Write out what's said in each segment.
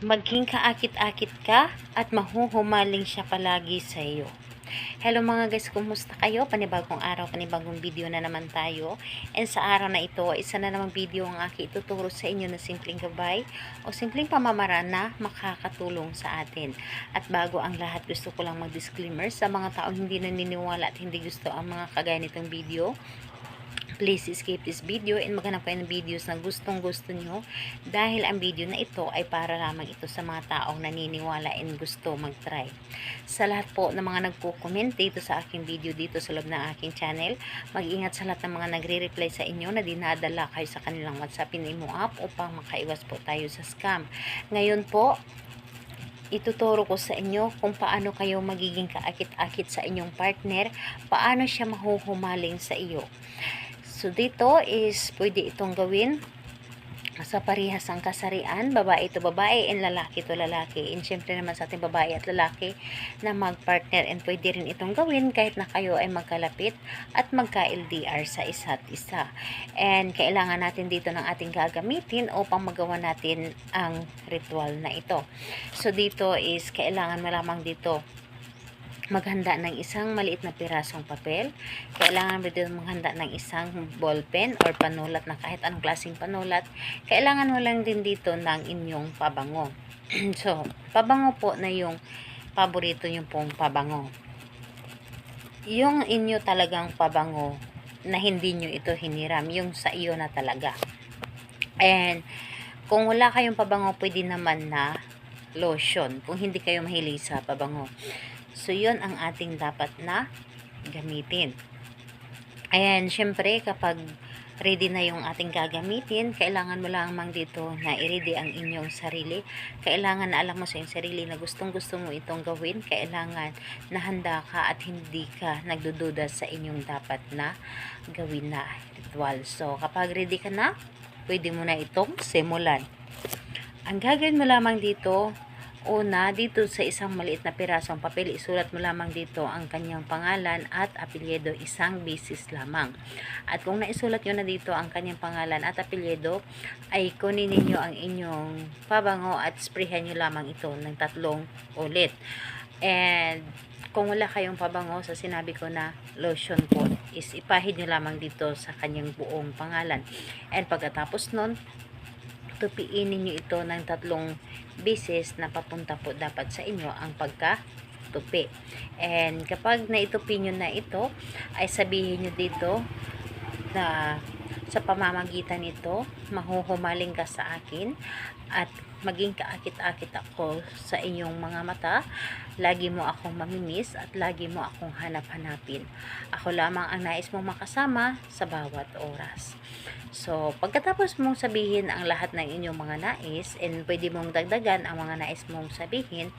Maging kaakit-akit ka at mahuhumaling siya palagi sa iyo. Hello mga guys, kumusta kayo? Panibagong araw, panibagong video na naman tayo. And sa araw na ito, isa na namang video ang aking ituturo sa inyo na simpleng gabay o simpleng pamamaraan na makakatulong sa atin. At bago ang lahat, gusto ko lang mag-disclaimer sa mga taong hindi naniniwala at hindi gusto ang mga kagaya nitong video. Please skip this video and maghanap kayo ng videos na gustong-gusto nyo dahil ang video na ito ay para lamang ito sa mga taong naniniwala and gusto mag-try. Sa lahat po ng mga nagko-comment dito sa aking video dito sa loob ng aking channel, mag-ingat sa lahat ng mga nagre-reply sa inyo na dinadala kayo sa kanilang WhatsApp and Imo app upang makaiwas po tayo sa scam. Ngayon po, ituturo ko sa inyo kung paano kayo magiging kaakit-akit sa inyong partner, paano siya mahuhumaling sa iyo. So, dito is pwede itong gawin sa parehas ang kasarian, babae to babae and lalaki to lalaki. And syempre naman sa ating babae at lalaki na mag-partner, and pwede rin itong gawin kahit na kayo ay magkalapit at magka-LDR sa isa't isa. And kailangan natin dito ng ating gagamitin upang magawa natin ang ritual na ito. So, dito is kailangan mo lamang dito maghanda ng isang maliit na pirasong papel. Kailangan mo din maghanda ng isang ballpen or panulat na kahit anong klaseng panulat. Kailangan mo lang din dito ng inyong pabango. So, pabango po na yung paborito nyo pong pabango. Yung inyo talagang pabango na hindi nyo ito hiniram. Yung sa iyo na talaga. And, kung wala kayong pabango, pwede naman na lotion. Kung hindi kayo mahilig sa pabango. So, yun ang ating dapat na gamitin. Ayan, syempre, kapag ready na yung ating gagamitin, kailangan mo lamang dito na i-ready ang inyong sarili. Kailangan na alam mo sa iyong sarili na gustong-gusto mo itong gawin. Kailangan na handa ka at hindi ka nagdududa sa inyong dapat na gawin na ritual. So, kapag ready ka na, pwede mo na itong simulan. Ang gagawin mo lamang dito, una, dito sa isang maliit na pirasong papel, isulat mo lamang dito ang kanyang pangalan at apelyido isang beses lamang. At kung naisulat nyo na dito ang kanyang pangalan at apelyido, ay kunin ninyo ang inyong pabango at sprayhan nyo lamang ito ng 3 ulit. And kung wala kayong pabango sa sinabi ko na lotion po, is ipahid nyo lamang dito sa kanyang buong pangalan. And pagkatapos nun, tupiin ninyo ito ng 3 beses na papunta po dapat sa inyo ang pagkatupi. And kapag naitupi nyo na ito, ay sabihin nyo dito na sa pamamagitan nito, mahuhumaling ka sa akin at maging kaakit-akit ako sa inyong mga mata. Lagi mo akong mamimiss at lagi mo akong hanap-hanapin. Ako lamang ang nais mong makasama sa bawat oras. So, pagkatapos mong sabihin ang lahat ng inyong mga nais, and pwede mong dagdagan ang mga nais mong sabihin,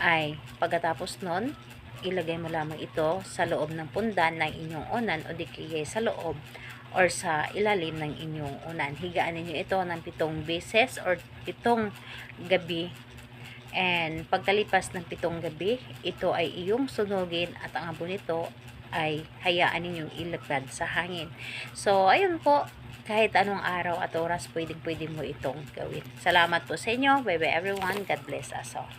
ay pagkatapos nun, ilagay mo lamang ito sa loob ng pundan ng inyong unan o di kaya sa loob or sa ilalim ng inyong unan. Higaan ninyo ito ng 7 beses or 7 gabi. And pagkalipas ng 7 gabi, ito ay iyong sunugin at ang abo nito ay hayaan ninyong ilagad sa hangin. So, ayun po. Kahit anong araw at oras, pwede mo itong gawin. Salamat po sa inyo. Bye bye everyone. God bless us all.